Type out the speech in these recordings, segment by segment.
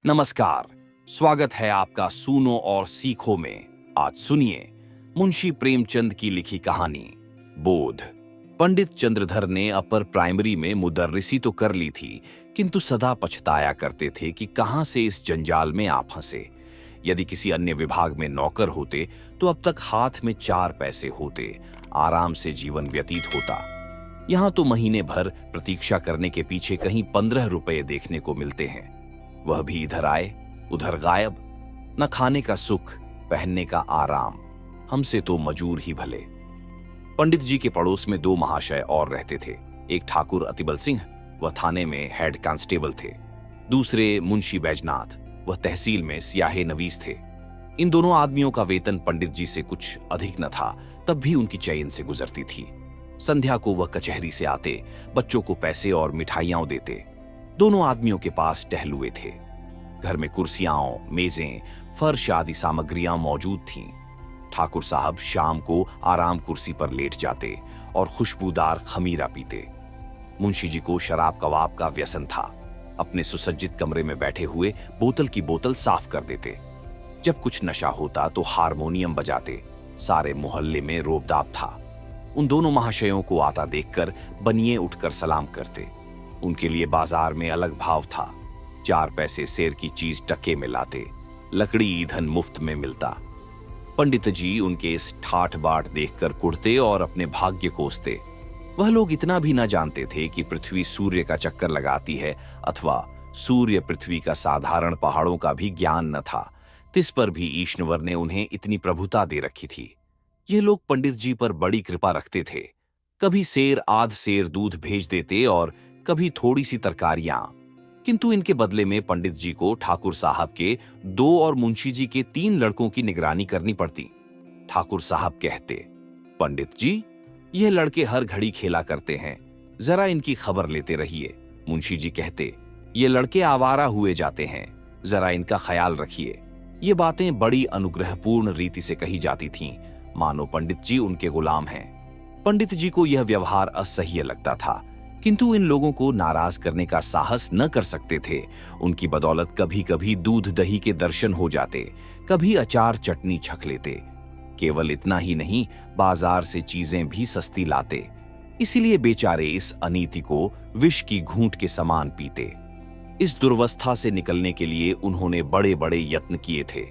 नमस्कार। स्वागत है आपका सूनो और सीखो में। आज सुनिए मुंशी प्रेमचंद की लिखी कहानी बोध। पंडित चंद्रधर ने अपर प्राइमरी में मुदर्रिसी तो कर ली थी, किंतु सदा पछताया करते थे कि कहां से इस जंजाल में आ फंसे। यदि किसी अन्य विभाग में नौकर होते तो अब तक हाथ में 4 पैसे होते, आराम से जीवन व्यतीत होता। यहां तो महीने भर प्रतीक्षा करने के पीछे कहीं 15 रुपए देखने को मिलते हैं, वह भी इधर आए उधर गायब। न खाने का सुख, पहनने का आराम, हमसे तो मजूर ही भले। पंडित जी के पड़ोस में 2 महाशय और रहते थे। एक ठाकुर अतिबल सिंह, वह थाने में हेड कांस्टेबल थे। दूसरे मुंशी बैजनाथ, वह तहसील में सियाहे नवीस थे। इन दोनों आदमियों का वेतन पंडित जी से कुछ अधिक न था, तब भी उनकी चैन से गुजरती थी। संध्या को वह कचहरी से आते, बच्चों को पैसे और मिठाइयां देते। दोनों आदमियों के पास टहलुए थे। घर में कुर्सियां, मेजें, फर्श आदि सामग्रियां मौजूद थीं। ठाकुर साहब शाम को आराम कुर्सी पर लेट जाते और खुशबूदार खमीरा पीते। मुंशी जी को शराब कबाब का व्यसन था। अपने सुसज्जित कमरे में बैठे हुए बोतल की बोतल साफ कर देते। जब कुछ नशा होता तो हारमोनियम बजाते। सारे मोहल्ले में रोबदाब था। उन दोनों महाशयों को आता देखकर बनिए उठकर सलाम करते। उनके लिए बाजार में अलग भाव था। 4 पैसे सेर की चीज टके में लाते, लकड़ी ईंधन मुफ्त में मिलता। पंडित जी उनके इस ठाठ बाट देखकर कुढ़ते और अपने भाग्य कोसते। वह लोग इतना भी न जानते थे कि पृथ्वी सूर्य का चक्कर लगाती है, अथवा सूर्य पृथ्वी का साधारण पहाड़ों का भी ज्ञान न था। तिस पर भी ईश्वर ने उन्हें इतनी प्रभुता दे रखी थी। ये लोग पंडित जी पर बड़ी कृपा रखते थे। कभी सेर आध सेर दूध भेज देते और कभी थोड़ी सी तरकारियां, किंतु इनके बदले में पंडित जी को ठाकुर साहब के 2 और मुंशी जी के 3 लड़कों की निगरानी करनी पड़ती। ठाकुर साहब कहते, पंडित जी, ये लड़के हर घड़ी खेला करते हैं, जरा इनकी खबर लेते रहिए। मुंशी जी कहते, ये लड़के आवारा हुए जाते हैं, जरा इनका ख्याल रखिए। ये बातें बड़ी अनुग्रहपूर्ण रीति से कही जाती थीं, मानो पंडित जी उनके गुलाम हैं। पंडित जी को यह व्यवहार असह्य लगता था, किंतु इन लोगों को नाराज करने का साहस न कर सकते थे। उनकी बदौलत कभी कभी दूध दही के दर्शन हो जाते, कभी अचार चटनी छक लेते। केवल इतना ही नहीं, बाजार से चीजें भी सस्ती लाते। इसीलिए बेचारे इस अनीति को विष की घूंट के समान पीते। इस दुर्वस्था से निकलने के लिए उन्होंने बड़े बड़े यत्न किए थे।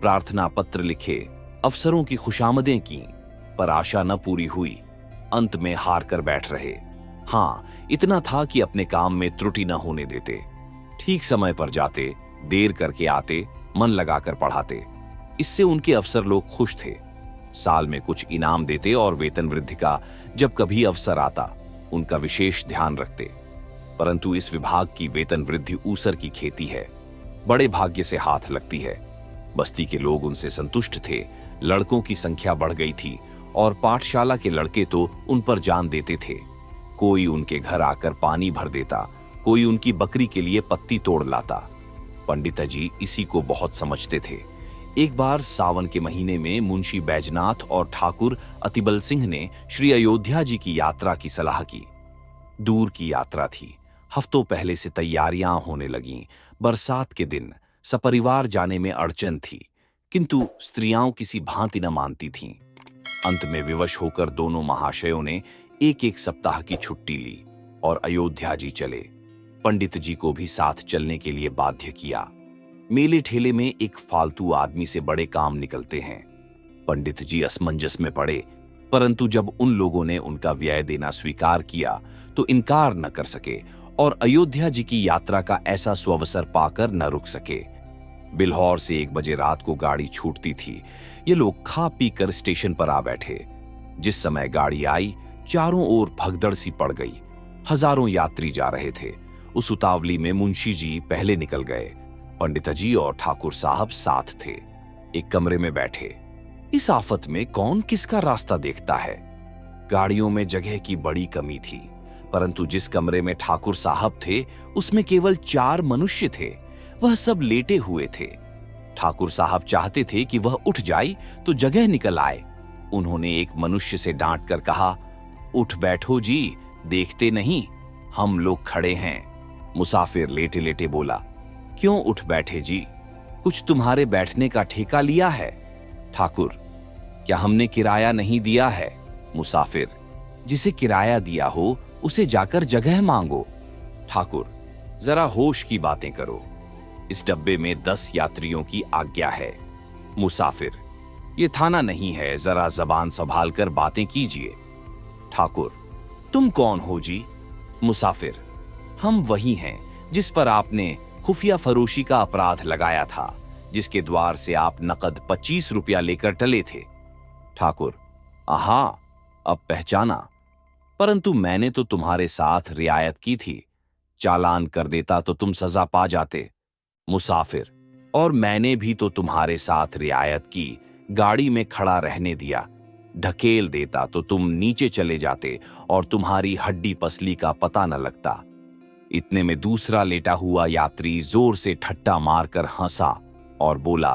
प्रार्थना पत्र लिखे, अफसरों की खुशामदें की, पर आशा न पूरी हुई। अंत में हार कर बैठ रहे। हाँ, इतना था कि अपने काम में त्रुटि न होने देते। ठीक समय पर जाते, देर करके आते, मन लगाकर पढ़ाते। इससे उनके अफसर लोग खुश थे। साल में कुछ इनाम देते और वेतन वृद्धि का जब कभी अवसर आता, उनका विशेष ध्यान रखते। परंतु इस विभाग की वेतन वृद्धि ऊसर की खेती है, बड़े भाग्य से हाथ लगती है। बस्ती के लोग उनसे संतुष्ट थे। लड़कों की संख्या बढ़ गई थी और पाठशाला के लड़के तो उन पर जान देते थे। कोई उनके घर आकर पानी भर देता, कोई उनकी बकरी के लिए पत्ती तोड़ लाता। पंडित जी इसी को बहुत समझते थे। एक बार सावन के महीने में मुंशी बैजनाथ और ठाकुर अतिबल सिंह ने श्री अयोध्या जी की यात्रा की सलाह की। दूर की यात्रा थी। हफ्तों पहले से तैयारियां होने लगीं। बरसात के दिन सपरिवार जाने में अड़चन थी, किंतु स्त्रियां किसी भांति न मानती थीं। अंत में विवश होकर दोनों महाशयों ने 1-1 सप्ताह की छुट्टी ली और अयोध्या जी चले। पंडित जी को भी साथ चलने के लिए बाध्य किया। मेले ठेले में एक फालतू आदमी से बड़े काम निकलते हैं। पंडित जी असमंजस में पड़े, परंतु जब उन लोगों ने उनका व्यय देना स्वीकार किया तो इनकार न कर सके और अयोध्या जी की यात्रा का ऐसा सुअवसर पाकर न रुक सके। बिल्हौर से 1 बजे रात को गाड़ी छूटती थी। ये लोग खा पी कर स्टेशन पर आ बैठे। जिस समय गाड़ी आई, चारों ओर भगदड़ सी पड़ गई। हजारों यात्री जा रहे थे। उस उतावली में मुंशी जी पहले निकल गए। पंडित जी और ठाकुर साहब साथ थे। एक कमरे में बैठे। इस आफत में कौन किसका रास्ता देखता है। गाड़ियों में जगह की बड़ी कमी थी, परंतु जिस कमरे में ठाकुर साहब थे उसमें केवल 4 मनुष्य थे। वह सब लेटे हुए थे। ठाकुर साहब चाहते थे कि वह उठ जाए तो जगह निकल आए। उन्होंने एक मनुष्य से डांट कर कहा, उठ बैठो जी, देखते नहीं हम लोग खड़े हैं। मुसाफिर लेटे लेटे बोला, क्यों उठ बैठे जी? कुछ तुम्हारे बैठने का ठेका लिया है? ठाकुर, क्या हमने किराया नहीं दिया है? मुसाफिर, जिसे किराया दिया हो उसे जाकर जगह मांगो। ठाकुर, जरा होश की बातें करो। इस डब्बे में 10 यात्रियों की आज्ञा है। मुसाफिर, ये थाना नहीं है, जरा जबान संभाल कर बातें कीजिए। ठाकुर, तुम कौन हो जी? मुसाफिर, हम वही हैं जिस पर आपने खुफिया फरोशी का अपराध लगाया था, जिसके द्वार से आप नकद 25 रुपया लेकर टले थे। ठाकुर, आहा, अब पहचाना। परंतु मैंने तो तुम्हारे साथ रियायत की थी। चालान कर देता तो तुम सजा पा जाते। मुसाफिर, और मैंने भी तो तुम्हारे साथ रियायत की, गाड़ी में खड़ा रहने दिया। ढकेल देता तो तुम नीचे चले जाते और तुम्हारी हड्डी पसली का पता न लगता। इतने में दूसरा लेटा हुआ यात्री जोर से ठट्टा मारकर हंसा और बोला,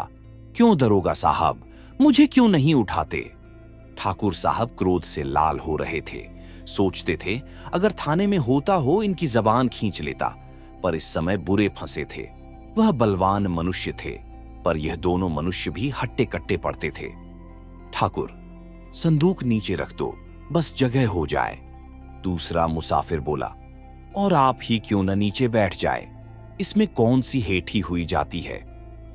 क्यों दरोगा साहब, मुझे क्यों नहीं उठाते? ठाकुर साहब क्रोध से लाल हो रहे थे। सोचते थे अगर थाने में होता हो इनकी जबान खींच लेता, पर इस समय बुरे फंसे थे। वह बलवान मनुष्य थे, पर यह दोनों मनुष्य भी हट्टे कट्टे पड़ते थे। ठाकुर, संदूक नीचे रख दो, बस जगह हो जाए। दूसरा मुसाफिर बोला, और आप ही क्यों न नीचे बैठ जाए? इसमें कौन सी हेठी हुई जाती है?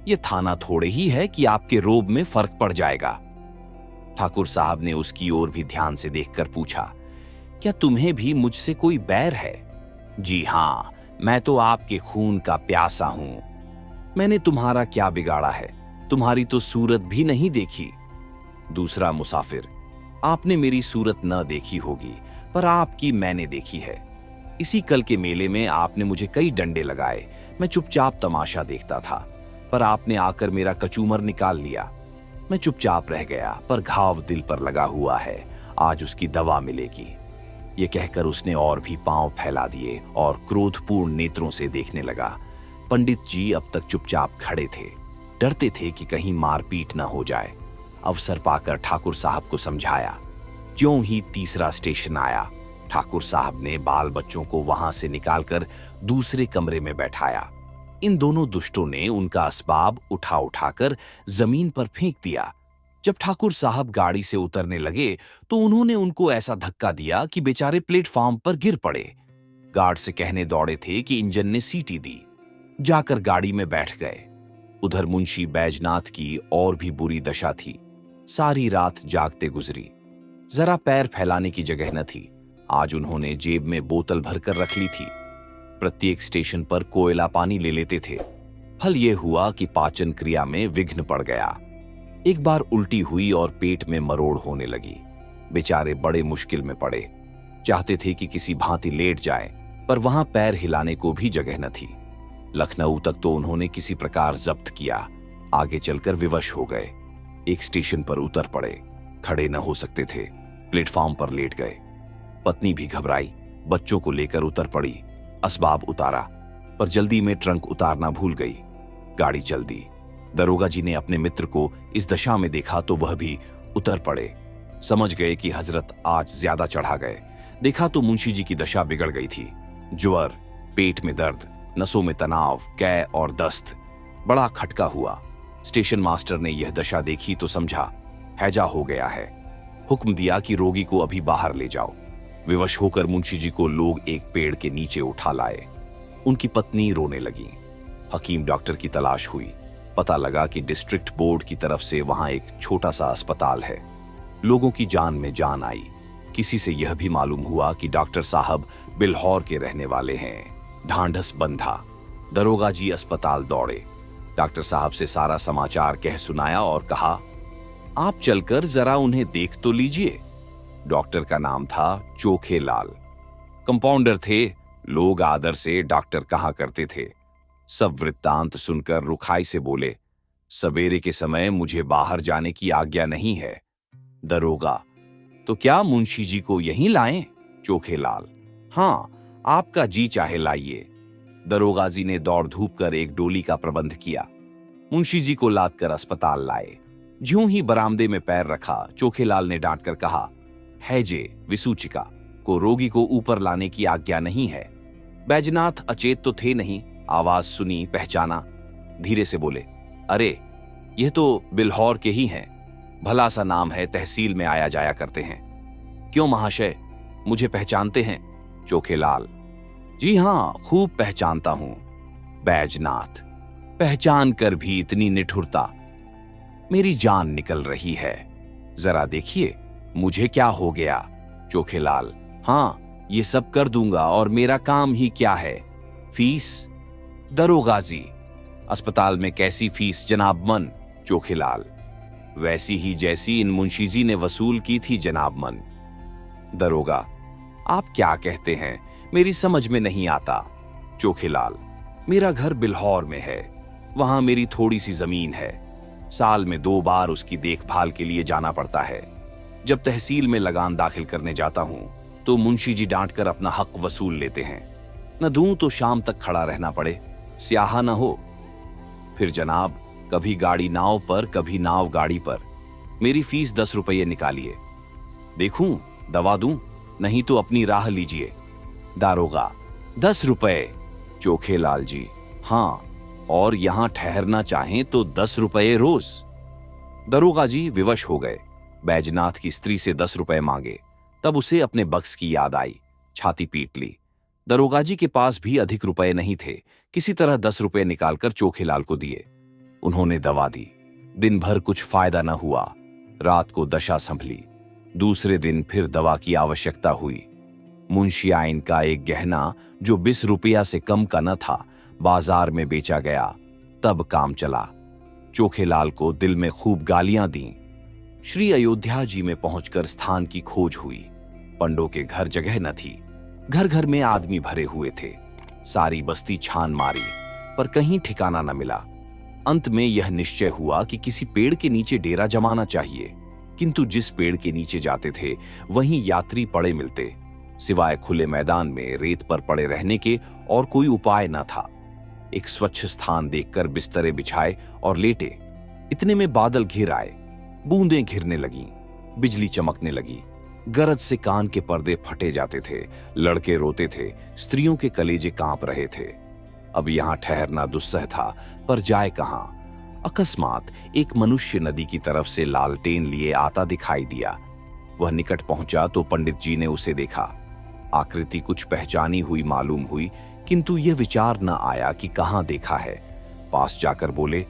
यह थाना थोड़े ही है कि आपके रोब में फर्क पड़ जाएगा। ठाकुर साहब ने उसकी ओर भी ध्यान से देखकर पूछा, क्या तुम्हें भी मुझसे कोई बैर है? जी हां, मैं तो आपके खून का प्यासा हूं। मैंने तुम्हारा क्या बिगाड़ा है? तुम्हारी तो सूरत भी नहीं देखी। दूसरा मुसाफिर, आपने मेरी सूरत न देखी होगी, पर आपकी मैंने देखी है। इसी कल के मेले में आपने मुझे कई डंडे लगाए। मैं चुपचाप तमाशा देखता था, पर आपने आकर मेरा कचूमर निकाल लिया। मैं चुपचाप रह गया, पर घाव दिल पर लगा हुआ है, आज उसकी दवा मिलेगी। ये कहकर उसने और भी पांव फैला दिए और क्रोधपूर्ण नेत्रों से देखने लगा। पंडित जी अब तक चुपचाप खड़े थे, डरते थे कि कहीं मारपीट न हो जाए। अवसर पाकर ठाकुर साहब को समझाया। ज्यों ही तीसरा स्टेशन आया, ठाकुर साहब ने बाल बच्चों को वहां से निकालकर दूसरे कमरे में बैठाया। इन दोनों दुष्टों ने उनका असबाब उठा उठाकर जमीन पर फेंक दिया। जब ठाकुर साहब गाड़ी से उतरने लगे तो उन्होंने उनको ऐसा धक्का दिया कि बेचारे प्लेटफॉर्म पर गिर पड़े। गार्ड से कहने दौड़े थे कि इंजन ने सीटी दी। जाकर गाड़ी में बैठ गए। उधर मुंशी बैजनाथ की और भी बुरी दशा थी। सारी रात जागते गुजरी। जरा पैर फैलाने की जगह न थी। आज उन्होंने जेब में बोतल भरकर रख ली थी। प्रत्येक स्टेशन पर कोयला पानी ले लेते थे। फल यह हुआ कि पाचन क्रिया में विघ्न पड़ गया। एक बार उल्टी हुई और पेट में मरोड़ होने लगी। बेचारे बड़े मुश्किल में पड़े। चाहते थे कि किसी भांति लेट जाए, पर वहां पैर हिलाने को भी जगह न थी। लखनऊ तक तो उन्होंने किसी प्रकार जब्त किया। आगे चलकर विवश हो गए। एक स्टेशन पर उतर पड़े। खड़े न हो सकते थे, प्लेटफॉर्म पर लेट गए। पत्नी भी घबराई, बच्चों को लेकर उतर पड़ी। असबाब उतारा, पर जल्दी में ट्रंक उतारना भूल गई। गाड़ी चल दी। दरोगा जी ने अपने मित्र को इस दशा में देखा तो वह भी उतर पड़े। समझ गए कि हजरत आज ज्यादा चढ़ा गए। देखा तो मुंशी जी की दशा बिगड़ गई थी। ज्वर, पेट में दर्द, नसों में तनाव, कै और दस्त। बड़ा खटका हुआ। स्टेशन मास्टर ने यह दशा देखी तो समझा हैजा हो गया है। हुक्म दिया कि रोगी को अभी बाहर ले जाओ। विवश होकर मुंशी जी को लोग एक पेड़ के नीचे उठा लाए। उनकी पत्नी रोने लगी। हकीम डॉक्टर की तलाश हुई। पता लगा कि डिस्ट्रिक्ट बोर्ड की तरफ से वहां एक छोटा सा अस्पताल है। लोगों की जान में जान आई। किसी से यह भी मालूम हुआ कि डॉक्टर साहब बिल्हौर के रहने वाले हैं। ढांढस बंधा। दरोगा जी अस्पताल दौड़े। डॉक्टर साहब से सारा समाचार कह सुनाया और कहा, आप चलकर जरा उन्हें देख तो लीजिए। डॉक्टर का नाम था चोखेलाल। कंपाउंडर थे। लोग आदर से डॉक्टर कहा करते थे। सब वृत्तांत सुनकर रुखाई से बोले, सवेरे के समय मुझे बाहर जाने की आज्ञा नहीं है। दरोगा, तो क्या मुंशी जी को यहीं लाएं? चोखेलाल, हां, आपका जी चाहे लाइए। दरोगा जी ने दौड़ धूप कर एक डोली का प्रबंध किया। मुंशी जी को लाद कर अस्पताल लाए। ज्यों ही बरामदे में पैर रखा, चोखेलाल ने डांट कर कहा, हैजे विसूचिका को रोगी को ऊपर लाने की आज्ञा नहीं है। बैजनाथ अचेत तो थे नहीं, आवाज सुनी, पहचाना, धीरे से बोले, अरे यह तो बिल्हौर के ही हैं। भला सा नाम है, तहसील में आया जाया करते हैं। क्यों महाशय, मुझे पहचानते हैं? चोखेलाल, जी हां, खूब पहचानता हूं। बैजनाथ, पहचान कर भी इतनी निठुरता, मेरी जान निकल रही है। जरा देखिए मुझे क्या हो गया। चोखेलाल, हां ये सब कर दूंगा, और मेरा काम ही क्या है? फीस? दरोगा जी, अस्पताल में कैसी फीस जनाब मन? चोखेलाल, वैसी ही जैसी इन मुंशी जी ने वसूल की थी जनाब मन। दरोगा, आप क्या कहते हैं, मेरी समझ में नहीं आता। चोखेलाल, मेरा घर बिल्हौर में है, वहां मेरी थोड़ी सी जमीन है। साल में 2 बार उसकी देखभाल के लिए जाना पड़ता है। जब तहसील में लगान दाखिल करने जाता हूं तो मुंशी जी डांटकर अपना हक वसूल लेते हैं। न दूं तो शाम तक खड़ा रहना पड़े, स्याहा न हो। फिर जनाब, कभी गाड़ी नाव पर, कभी नाव गाड़ी पर। मेरी फीस 10 रुपये निकालिए। देखूं, दवा दूं, नहीं तो अपनी राह लीजिए। दारोगा, 10 रुपये? चोखेलाल जी, हां, और यहां ठहरना चाहें तो 10 रुपये रोज। दरोगा जी विवश हो गए। बैजनाथ की स्त्री से 10 रुपये मांगे, तब उसे अपने बक्स की याद आई, छाती पीट ली। दरोगा जी के पास भी अधिक रुपए नहीं थे, किसी तरह 10 रुपये निकालकर चोखेलाल को दिए। उन्होंने दवा दी। दिन भर कुछ फायदा न हुआ। रात को दशा संभली। दूसरे दिन फिर दवा की आवश्यकता हुई। मुंशी आइन का एक गहना जो 20 रुपया से कम का न था, बाजार में बेचा गया। तब काम चला। चोखेलाल को दिल में खूब गालियां दी। श्री अयोध्या जी में पहुंचकर स्थान की खोज हुई। पंडों के घर जगह न थी। घर घर में आदमी भरे हुए थे। सारी बस्ती छान मारी, पर कहीं ठिकाना न मिला। अंत में यह निश्चय हुआ कि किसी पेड़ के नीचे डेरा जमाना चाहिए, किंतु जिस पेड़ के नीचे जाते थे वहीं यात्री पड़े मिलते। सिवाय खुले मैदान में रेत पर पड़े रहने के और कोई उपाय न था। एक स्वच्छ स्थान देखकर बिस्तरे बिछाए और लेटे। इतने में बादल घिर आए। बूंदें घिरने लगीं, बिजली चमकने लगी। गरज से कान के पर्दे फटे जाते थे। लड़के रोते थे, स्त्रियों के कलेजे कांप रहे थे। अब यहां ठहरना दुस्सह था, पर जाए कहां? अकस्मात एक मनुष्य नदी की तरफ से लालटेन लिए आता दिखाई दिया। वह निकट पहुंचा तो पंडित जी ने उसे देखा। आकृति कुछ पहचानी हुई मालूम हुई, किंतु यह विचार न आया कि कहां देखा है। पास जाकर बोले,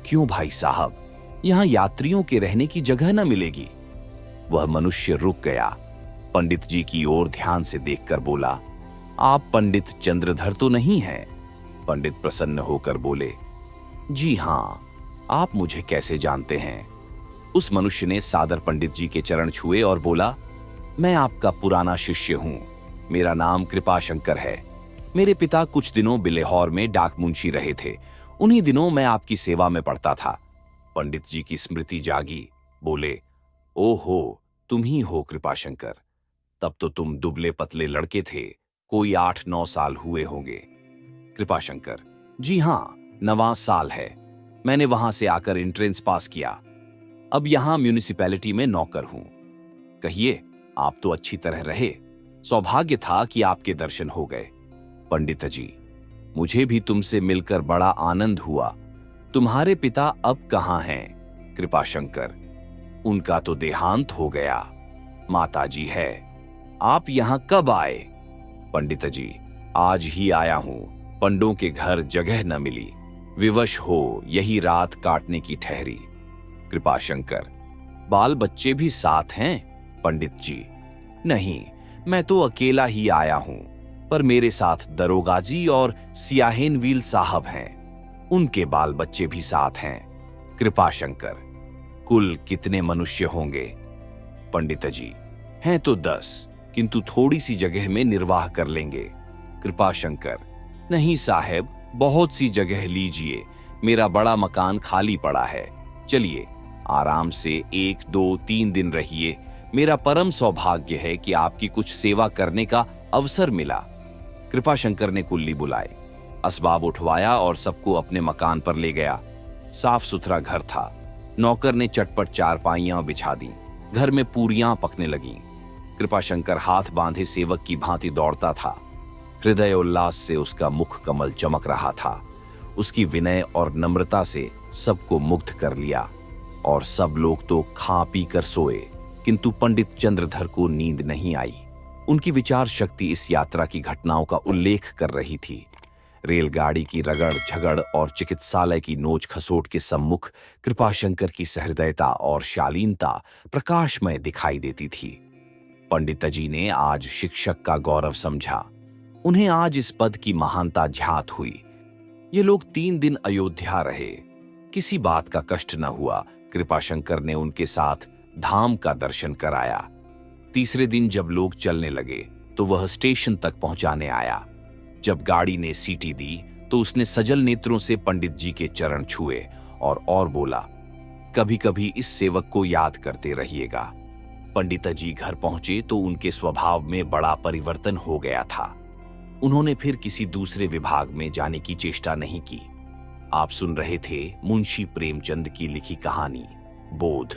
क्यों भाई साहब, यहां यात्रियों के रहने की जगह न मिलेगी? वह मनुष्य रुक गया। पंडित जी की ओर ध्यान से देखकर बोला, आप पंडित चंद्रधर तो नहीं हैं? पंडित प्रसन्न होकर बोले, जी हां, आप मुझे कैसे जानते हैं? उस मनुष्य ने सादर पंडित जी के चरण छुए और बोला, मैं आपका पुराना शिष्य हूं। मेरा नाम कृपाशंकर है। मेरे पिता कुछ दिनों बिल्हौर में डाक मुंशी रहे थे। उन्हीं दिनों मैं आपकी सेवा में पड़ता था। पंडित जी की स्मृति जागी। बोले, ओहो, तुम ही हो कृपाशंकर। तब तो तुम दुबले पतले लड़के थे, कोई 8-9 साल हुए होंगे। कृपाशंकर, जी हां, 9वां साल है। मैंने वहां से आकर एंट्रेंस पास किया। अब यहां म्यूनिसिपैलिटी में नौकर हूं। कहिए, आप तो अच्छी तरह रहे। सौभाग्य था कि आपके दर्शन हो गए। पंडित जी, मुझे भी तुमसे मिलकर बड़ा आनंद हुआ। तुम्हारे पिता अब कहां हैं? कृपाशंकर, उनका तो देहांत हो गया। माताजी है। आप यहां कब आए? पंडित जी, आज ही आया हूं। पंडों के घर जगह न मिली। विवश हो यही रात काटने की ठहरी। कृपाशंकर, बाल बच्चे भी साथ हैं? पंडित जी, नहीं, मैं तो अकेला ही आया हूं, पर मेरे साथ दरोगा जी और सियाहेनवील साहब हैं। उनके बाल बच्चे भी साथ हैं। कृपाशंकर, कुल कितने मनुष्य होंगे? पंडित जी, हैं तो 10, किंतु थोड़ी सी जगह में निर्वाह कर लेंगे। कृपाशंकर, नहीं साहब, बहुत सी जगह लीजिए। मेरा बड़ा मकान खाली पड़ा है। चलिए, आराम से 1, 2, 3 दिन रहिए। मेरा परम सौभाग्य है कि आपकी कुछ सेवा करने का अवसर मिला। कृपाशंकर ने कुल्ली बुलाए, असबाब उठवाया और सबको अपने मकान पर ले गया। साफ सुथरा घर था। नौकर ने चटपट चारपाइयां बिछा दी। घर में पूरियां पकने लगीं। कृपाशंकर हाथ बांधे सेवक की भांति दौड़ता था। हृदय उल्लास से उसका मुख कमल चमक रहा था। उसकी विनय और नम्रता से सबको मुग्ध कर लिया और सब लोग तो खा पी कर सोए, किंतु पंडित चंद्रधर को नींद नहीं आई। उनकी विचार शक्ति इस यात्रा की घटनाओं का उल्लेख कर रही थी। रेलगाड़ी की रगड़ झगड़ और चिकित्सालय की नोच खसोट के सम्मुख कृपाशंकर की सहृदयता और शालीनता प्रकाशमय दिखाई देती थी। पंडित जी ने आज शिक्षक का गौरव समझा। उन्हें आज इस पद की महानता ज्ञात हुई। ये लोग 3 दिन अयोध्या रहे, किसी बात का कष्ट न हुआ। कृपाशंकर ने उनके साथ धाम का दर्शन कराया। तीसरे दिन जब लोग चलने लगे तो वह स्टेशन तक पहुंचाने आया। जब गाड़ी ने सीटी दी तो उसने सजल नेत्रों से पंडित जी के चरण छुए और बोला, कभी कभी इस सेवक को याद करते रहिएगा। पंडित जी घर पहुंचे तो उनके स्वभाव में बड़ा परिवर्तन हो गया था। उन्होंने फिर किसी दूसरे विभाग में जाने की चेष्टा नहीं की। आप सुन रहे थे मुंशी प्रेमचंद की लिखी कहानी बोध।